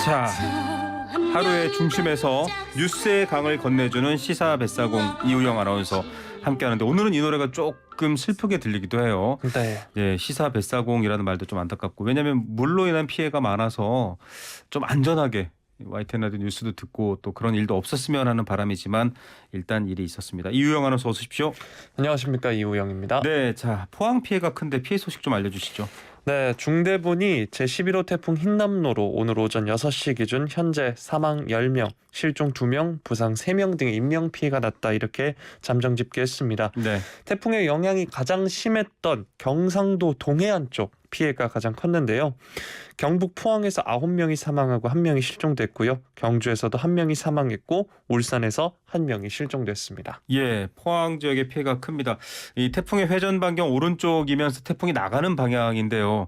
자, 하루의 중심에서 뉴스의 강을 건네주는 시사 뱃사공 이우영 아나운서 함께하는데 오늘은 이 노래가 조금 슬프게 들리기도 해요. 네. 예, 시사 뱃사공이라는 말도 좀 안타깝고 왜냐하면 물로 인한 피해가 많아서 좀 안전하게 YTN 라디오 뉴스도 듣고 또 그런 일도 없었으면 하는 바람이지만 일단 일이 있었습니다. 이우영 아나운서 어서 오십시오. 안녕하십니까, 이우영입니다. 네, 자 포항 피해가 큰데 피해 소식 좀 알려주시죠. 네, 중대본이 제11호 태풍 흰남노로 오늘 오전 6시 기준 현재 사망 10명, 실종 2명, 부상 3명 등의 인명피해가 났다 이렇게 잠정 집계했습니다. 네, 태풍의 영향이 가장 심했던 경상도 동해안 쪽 피해가 가장 컸는데요. 경북 포항에서 9명이 사망하고 1명이 실종됐고요. 경주에서도 1명이 사망했고 울산에서 1명이 실종됐습니다. 예, 포항 지역의 피해가 큽니다. 이 태풍의 회전 반경 오른쪽이면서 태풍이 나가는 방향인데요.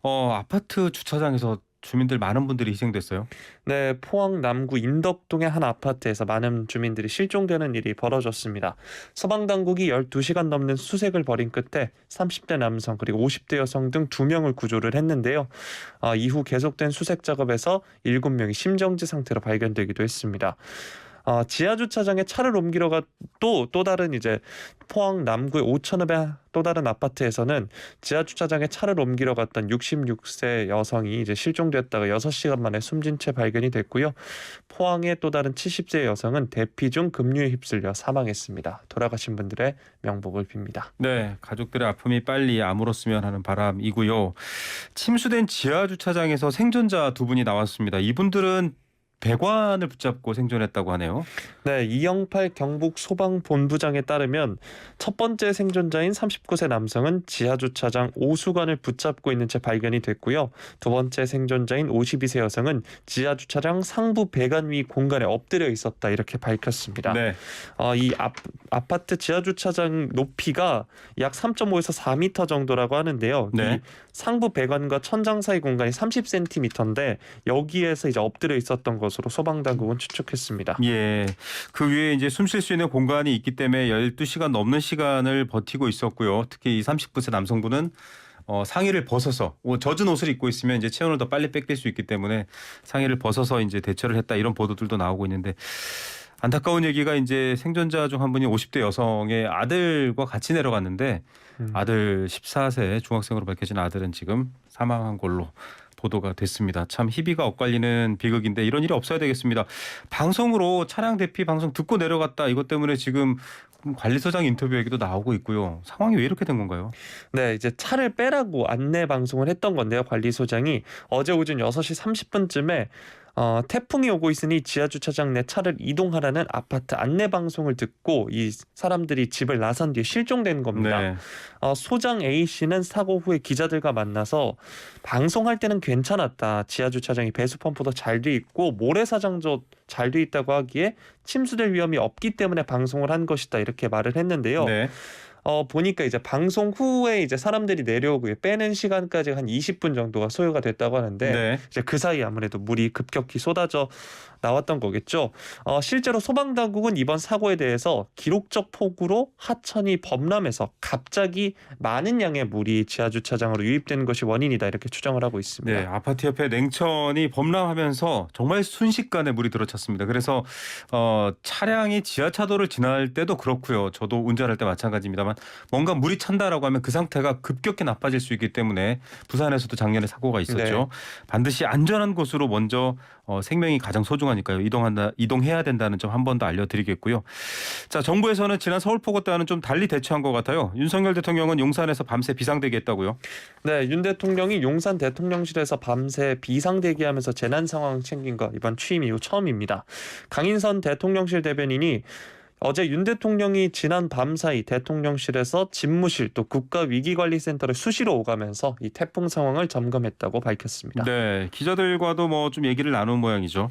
아파트 주차장에서 주민들 많은 분들이 희생됐어요. 네, 포항 남구 인덕동의 한 아파트에서 많은 주민들이 실종되는 일이 벌어졌습니다. 소방당국이 12시간 넘는 수색을 벌인 끝에 30대 남성 그리고 50대 여성 등 2명을 구조를 했는데요. 이후 계속된 수색 작업에서 7명이 심정지 상태로 발견되기도 했습니다. 지하주차장에 차를 옮기러 또 다른 이제 포항 남구의 오천읍의 또 다른 아파트에서는 지하주차장에 차를 옮기러 갔던 66세 여성이 이제 실종됐다가 6시간 만에 숨진 채 발견이 됐고요. 포항의 또 다른 70세 여성은 대피 중 급류에 휩쓸려 사망했습니다. 돌아가신 분들의 명복을 빕니다. 네, 가족들의 아픔이 빨리 아물었으면 하는 바람이고요. 침수된 지하주차장에서 생존자 2분이 나왔습니다. 이분들은 배관을 붙잡고 생존했다고 하네요. 네, 이영팔 경북 소방본부장에 따르면 첫 번째 생존자인 39세 남성은 지하주차장 오수관을 붙잡고 있는 채 발견이 됐고요. 두 번째 생존자인 52세 여성은 지하주차장 상부 배관 위 공간에 엎드려 있었다 이렇게 밝혔습니다. 네, 이 아파트 지하주차장 높이가 약 3.5에서 4m 정도라고 하는데요. 네. 이 상부 배관과 천장 사이 공간이 30cm인데 여기에서 이제 엎드려 있었던 것으로 소방당국은 추측했습니다. 예, 그 위에 이제 숨 쉴 수 있는 공간이 있기 때문에 12시간 넘는 시간을 버티고 있었고요. 특히 이 39세 남성분은 상의를 벗어서 젖은 옷을 입고 있으면 이제 체온을 더 빨리 뺏길 수 있기 때문에 상의를 벗어서 이제 대처를 했다 이런 보도들도 나오고 있는데 안타까운 얘기가 이제 생존자 중 한 분이 50대 여성의 아들과 같이 내려갔는데 아들 14세 중학생으로 밝혀진 아들은 지금 사망한 걸로 보도가 됐습니다. 참 희비가 엇갈리는 비극인데 이런 일이 없어야 되겠습니다. 방송으로 차량 대피 방송 듣고 내려갔다 이것 때문에 지금 관리소장 인터뷰 얘기도 나오고 있고요. 상황이 왜 이렇게 된 건가요? 네, 이제 차를 빼라고 안내 방송을 했던 건데요. 관리소장이 어제 오전 6시 30분쯤에 태풍이 오고 있으니 지하주차장 내 차를 이동하라는 아파트 안내 방송을 듣고 이 사람들이 집을 나선 뒤에 실종된 겁니다. 네. 소장 A씨는 사고 후에 기자들과 만나서 방송할 때는 괜찮았다. 지하주차장이 배수펌프도 잘 돼 있고 모래사장도 잘 돼 있다고 하기에 침수될 위험이 없기 때문에 방송을 한 것이다. 이렇게 말을 했는데요. 네. 보니까 이제 방송 후에 이제 사람들이 내려오고 빼는 시간까지 한 20분 정도가 소요가 됐다고 하는데 네. 이제 그 사이 아무래도 물이 급격히 쏟아져 나왔던 거겠죠. 실제로 소방당국은 이번 사고에 대해서 기록적 폭우로 하천이 범람해서 갑자기 많은 양의 물이 지하주차장으로 유입되는 것이 원인이다 이렇게 추정을 하고 있습니다. 네, 아파트 옆에 냉천이 범람하면서 정말 순식간에 물이 들어찼습니다. 그래서 차량이 지하차도를 지날 때도 그렇고요. 저도 운전할 때 마찬가지입니다만 뭔가 물이 찬다라고 하면 그 상태가 급격히 나빠질 수 있기 때문에 부산에서도 작년에 사고가 있었죠. 네. 반드시 안전한 곳으로 먼저 생명이 가장 소중하니까요. 이동해야 된다는 점 한 번 더 알려드리겠고요. 자, 정부에서는 지난 서울폭우 때와는 좀 달리 대처한 것 같아요. 윤석열 대통령은 용산에서 밤새 비상대기 했다고요? 네, 윤 대통령이 용산 대통령실에서 밤새 비상대기하면서 재난 상황 챙긴 거 이번 취임 이후 처음입니다. 강인선 대통령실 대변인이 어제 윤 대통령이 지난 밤사이 대통령실에서 집무실 또 국가위기관리센터를 수시로 오가면서 이 태풍 상황을 점검했다고 밝혔습니다. 네, 기자들과도 뭐 좀 얘기를 나눈 모양이죠.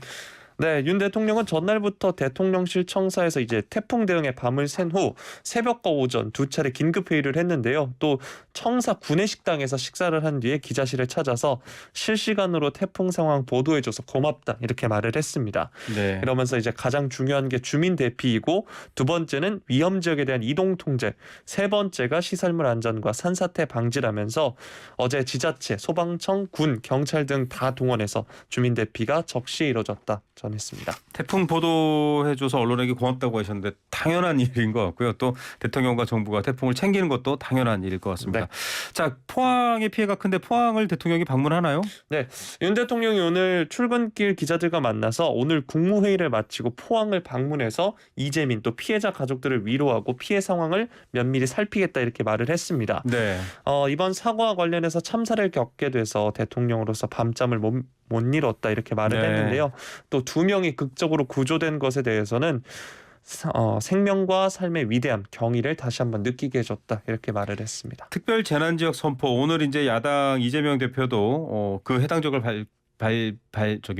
네, 윤 대통령은 전날부터 대통령실 청사에서 이제 태풍 대응에 밤을 샌 후 새벽과 오전 두 차례 긴급 회의를 했는데요. 또 청사 구내식당에서 식사를 한 뒤에 기자실에 찾아서 실시간으로 태풍 상황 보도해줘서 고맙다 이렇게 말을 했습니다. 네. 이러면서 이제 가장 중요한 게 주민 대피이고 두 번째는 위험 지역에 대한 이동 통제, 세 번째가 시설물 안전과 산사태 방지라면서 어제 지자체, 소방청, 군, 경찰 등 다 동원해서 주민 대피가 적시에 이뤄졌다 전했습니다. 태풍 보도해줘서 언론에게 고맙다고 하셨는데 당연한 일인 것 같고요. 또 대통령과 정부가 태풍을 챙기는 것도 당연한 일일 것 같습니다. 네. 자, 포항의 피해가 큰데 포항을 대통령이 방문하나요? 윤 대통령이 오늘 출근길 기자들과 만나서 오늘 국무회의를 마치고 포항을 방문해서 이재민 또 피해자 가족들을 위로하고 피해 상황을 면밀히 살피겠다 이렇게 말을 했습니다. 네. 이번 사고와 관련해서 참사를 겪게 돼서 대통령으로서 밤잠을 못 이뤘다 이렇게 말을 네. 했는데요. 또 2명이 극적으로 구조된 것에 대해서는 생명과 삶의 위대함, 경의를 다시 한번 느끼게 해줬다 이렇게 말을 했습니다. 특별 재난 지역 선포 오늘 이제 야당 이재명 대표도 그 해당 지역을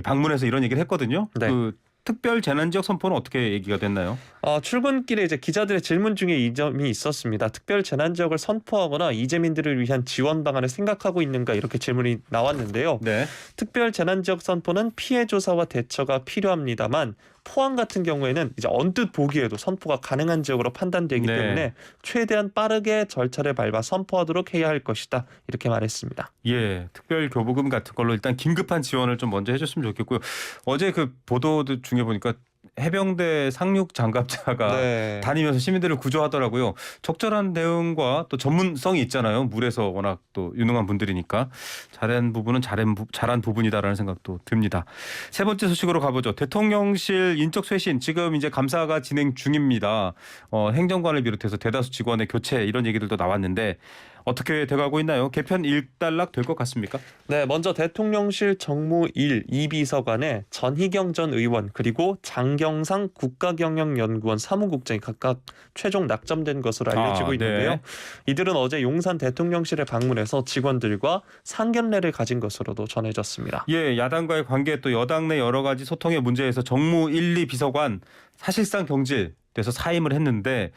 방문해서 이런 얘기를 했거든요. 네. 그 특별 재난 지역 선포는 어떻게 얘기가 됐나요? 출근길에 이제 기자들의 질문 중에 이 점이 있었습니다. 특별 재난 지역을 선포하거나 이재민들을 위한 지원 방안을 생각하고 있는가 이렇게 질문이 나왔는데요. 네. 특별 재난 지역 선포는 피해 조사와 대처가 필요합니다만 포항 같은 경우에는 이제 언뜻 보기에도 선포가 가능한 지역으로 판단되기 네. 때문에 최대한 빠르게 절차를 밟아 선포하도록 해야 할 것이다 이렇게 말했습니다. 예, 특별 교부금 같은 걸로 일단 긴급한 지원을 좀 먼저 해줬으면 좋겠고요. 어제 그 보도 중에 보니까 해병대 상륙 장갑차가 네. 다니면서 시민들을 구조하더라고요. 적절한 대응과 또 전문성이 있잖아요. 물에서 워낙 또 유능한 분들이니까 잘한 부분은 잘한 부분이다라는 생각도 듭니다. 세 번째 소식으로 가보죠. 대통령실 인적 쇄신 지금 이제 감사가 진행 중입니다. 행정관을 비롯해서 대다수 직원의 교체 이런 얘기들도 나왔는데 어떻게 돼가고 있나요? 개편 일단락 될 것 같습니까? 네, 먼저 대통령실 정무 1, 2비서관에 전희경 전 의원 그리고 장경상 국가경영연구원 사무국장이 각각 최종 낙점된 것으로 알려지고 네. 있는데요. 이들은 어제 용산 대통령실에 방문해서 직원들과 상견례를 가진 것으로도 전해졌습니다. 예, 야당과의 관계 또 여당 내 여러 가지 소통의 문제에서 정무 1, 2비서관 사실상 경질돼서 사임을 했는데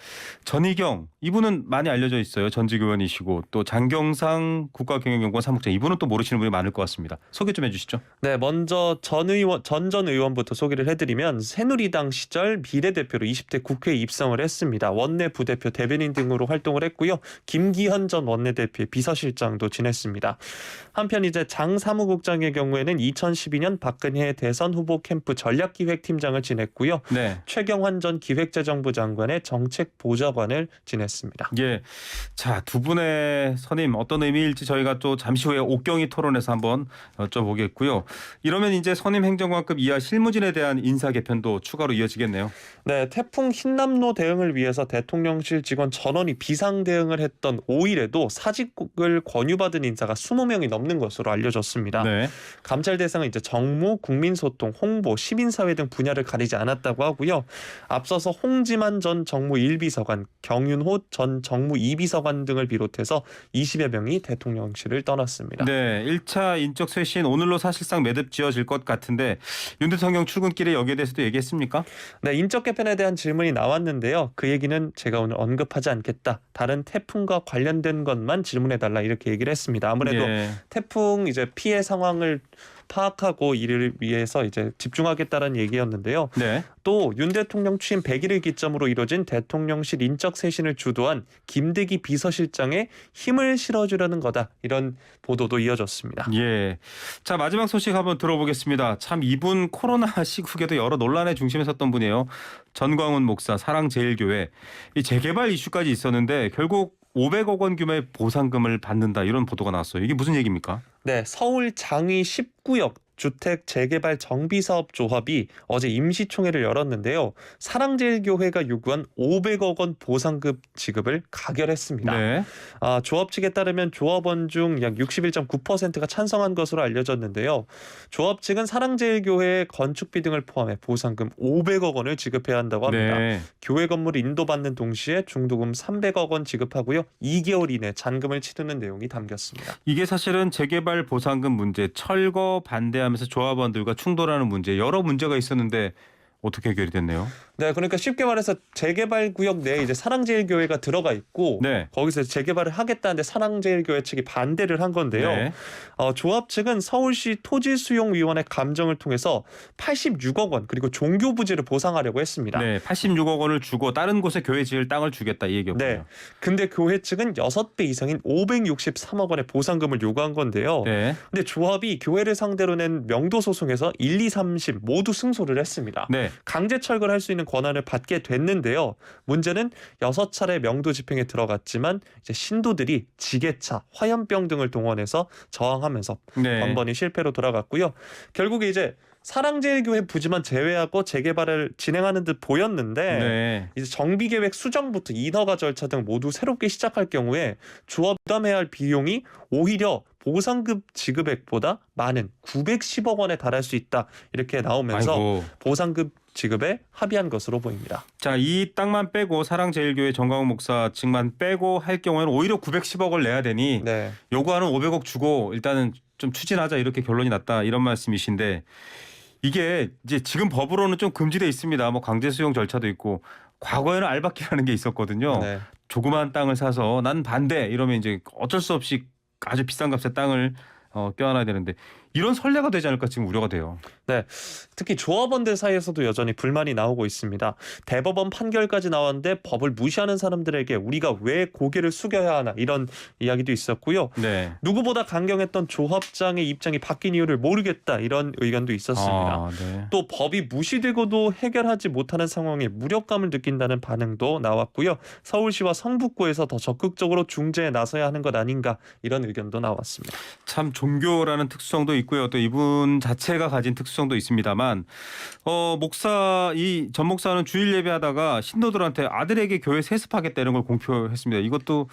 전희경 이분은 많이 알려져 있어요. 전직 의원이시고 또 장경상 국가경영연구원 사무국장 이분은 또 모르시는 분이 많을 것 같습니다. 소개 좀 해주시죠. 네, 먼저 전 의원부터 소개를 해드리면 새누리당 시절 비례대표로 20대 국회에 입성을 했습니다. 원내 부대표 대변인 등으로 활동을 했고요. 김기현 전 원내대표의 비서실장도 지냈습니다. 한편 이제 장 사무국장의 경우에는 2012년 박근혜 대선 후보 캠프 전략기획팀장을 지냈고요. 네. 최경환 전 기획재정부 장관의 정책보좌관을 지냈습니다. 예. 자, 두 분의 선임 어떤 의미일지 저희가 또 잠시 후에 옥경이 토론에서 한번 여쭤보겠고요. 이러면 이제 선임 행정관급 이하 실무진에 대한 인사 개편도 추가로 이어지겠네요. 네, 태풍 흰남노 대응을 위해서 대통령실 직원 전원이 비상 대응을 했던 5일에도 사직을 권유받은 인사가 20명이 넘는 것으로 알려졌습니다. 네. 감찰 대상은 이제 정무, 국민소통, 홍보, 시민사회 등 분야를 가리지 않았다고 하고요. 앞서서 홍지만 전 정무 1비서관, 경윤호 전 정무 2비서관 등을 비롯해서 20여 명이 대통령실을 떠났습니다. 네, 1차 인적 쇄신 오늘로 사실상 매듭 지어질 것 같은데 윤 대통령 출근길에 여기에 대해서도 얘기했습니까? 네, 인적 개편에 대한 질문이 나왔는데요. 그 얘기는 제가 오늘 언급하지 않겠다. 다른 태풍과 관련된 것만 질문해달라 이렇게 얘기를 했습니다. 아무래도 예. 태풍 이제 피해 상황을 파악하고 이를 위해서 이제 집중하겠다는 얘기였는데요. 네. 또 윤 대통령 취임 100일을 기점으로 이뤄진 대통령실 인적 쇄신을 주도한 김대기 비서실장에 힘을 실어주려는 거다. 이런 보도도 이어졌습니다. 예. 자, 마지막 소식 한번 들어보겠습니다. 참 이분 코로나 시국에도 여러 논란의 중심에 섰던 분이에요. 전광훈 목사 사랑제일교회. 이 재개발 이슈까지 있었는데 결국 500억 원 규모의 보상금을 받는다 이런 보도가 나왔어요. 이게 무슨 얘기입니까? 네, 서울 장위 19역 주택 재개발 정비사업 조합이 어제 임시총회를 열었는데요. 사랑제일교회가 요구한 500억 원 보상금 지급을 가결했습니다. 네. 조합 측에 따르면 조합원 중 약 61.9%가 찬성한 것으로 알려졌는데요. 조합 측은 사랑제일교회의 건축비 등을 포함해 보상금 500억 원을 지급해야 한다고 합니다. 네. 교회 건물을 인도받는 동시에 중도금 300억 원 지급하고요. 2개월 이내 잔금을 치르는 내용이 담겼습니다. 이게 사실은 재개발 보상금 문제 철거 반대하는 반대하면서 조합원들과 충돌하는 문제 여러 문제가 있었는데 어떻게 해결이 됐네요. 네, 그러니까 쉽게 말해서 재개발 구역 내에 이제 사랑제일교회가 들어가 있고 네. 거기서 재개발을 하겠다는데 사랑제일교회 측이 반대를 한 건데요. 네. 조합 측은 서울시 토지수용위원회 감정을 통해서 86억 원 그리고 종교 부지를 보상하려고 했습니다. 네, 86억 원을 주고 다른 곳에 교회 지을 땅을 주겠다 이 얘기였군요. 네. 근데 교회 측은 6배 이상인 563억 원의 보상금을 요구한 건데요. 네. 근데 조합이 교회를 상대로 낸 명도 소송에서 1, 2, 3심 모두 승소를 했습니다. 네. 강제 철거를 할 수 있는 권한을 받게 됐는데요. 문제는 6차례 명도 집행에 들어갔지만 이제 신도들이 지게차, 화염병 등을 동원해서 저항하면서 네. 번번이 실패로 돌아갔고요. 결국에 이제 사랑제일교회 부지만 제외하고 재개발을 진행하는 듯 보였는데 네. 이제 정비계획 수정부터 인허가 절차 등 모두 새롭게 시작할 경우에 조합 부담해야 할 비용이 오히려 보상금 지급액보다 많은 910억 원에 달할 수 있다 이렇게 나오면서 아이고. 보상금 지급에 합의한 것으로 보입니다. 자, 이 땅만 빼고 사랑제일교회 정광훈 목사 측만 빼고 할 경우에는 오히려 910억을 내야 되니 네. 요구하는 500억 주고 일단은 좀 추진하자 이렇게 결론이 났다 이런 말씀이신데 이게 이제 지금 법으로는 좀 금지돼 있습니다. 뭐 강제 수용 절차도 있고 과거에는 알박기라는 게 있었거든요. 네. 조그만 땅을 사서 난 반대 이러면 이제 어쩔 수 없이 아주 비싼 값에 땅을 껴안아야 되는데 이런 선례가 되지 않을까 지금 우려가 돼요. 네, 특히 조합원들 사이에서도 여전히 불만이 나오고 있습니다. 대법원 판결까지 나왔는데 법을 무시하는 사람들에게 우리가 왜 고개를 숙여야 하나 이런 이야기도 있었고요. 네. 누구보다 강경했던 조합장의 입장이 바뀐 이유를 모르겠다 이런 의견도 있었습니다. 아, 네. 또 법이 무시되고도 해결하지 못하는 상황에 무력감을 느낀다는 반응도 나왔고요. 서울시와 성북구에서 더 적극적으로 중재에 나서야 하는 것 아닌가 이런 의견도 나왔습니다. 참 종교라는 특수성도 있고요. 또 이분 자체가 가진 특수성도 있습니다만 이 전 목사는 주일 예배하다가 신도들한테 아들에게 교회 세습하겠다는 걸 공표했습니다. 이것도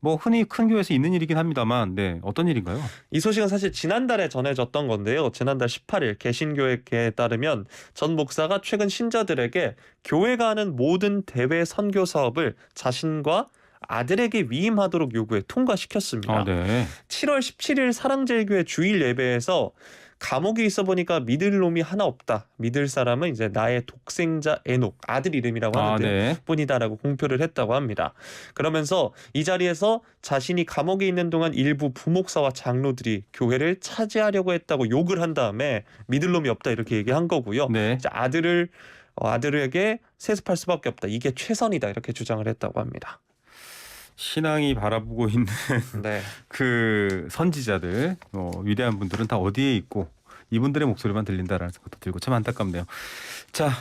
뭐 흔히 큰 교회에서 있는 일이긴 합니다만 네, 어떤 일인가요? 이 소식은 사실 지난달에 전해졌던 건데요. 지난달 18일 개신교회에 따르면 전 목사가 최근 신자들에게 교회가 하는 모든 대외 선교 사업을 자신과 아들에게 위임하도록 요구해 통과시켰습니다. 아, 네. 7월 17일 사랑제일교회 주일 예배에서 감옥에 있어 보니까 믿을 놈이 하나 없다. 믿을 사람은 이제 나의 독생자 에녹 아들 이름이라고 하는데 네. 뿐이다라고 공표를 했다고 합니다. 그러면서 이 자리에서 자신이 감옥에 있는 동안 일부 부목사와 장로들이 교회를 차지하려고 했다고 욕을 한 다음에 믿을 놈이 없다 이렇게 얘기한 거고요. 네. 이제 아들에게 세습할 수밖에 없다. 이게 최선이다 이렇게 주장을 했다고 합니다. 신앙이 바라보고 있는 네. 그 선지자들 위대한 분들은 다 어디에 있고 이분들의 목소리만 들린다라는 생각도 들고 참 안타깝네요. 자,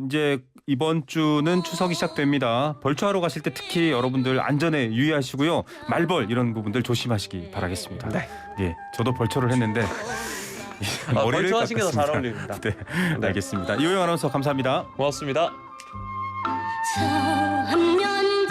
이제 이번 주는 추석이 시작됩니다. 벌초하러 가실 때 특히 여러분들 안전에 유의하시고요. 말벌 이런 부분들 조심하시기 바라겠습니다. 네. 예, 저도 벌초를 했는데 머리를 벌초하신 게 더 잘 깎았습니다. 어울립니다. 네, 알겠습니다. 이호영 아나운서 감사합니다. 고맙습니다. 저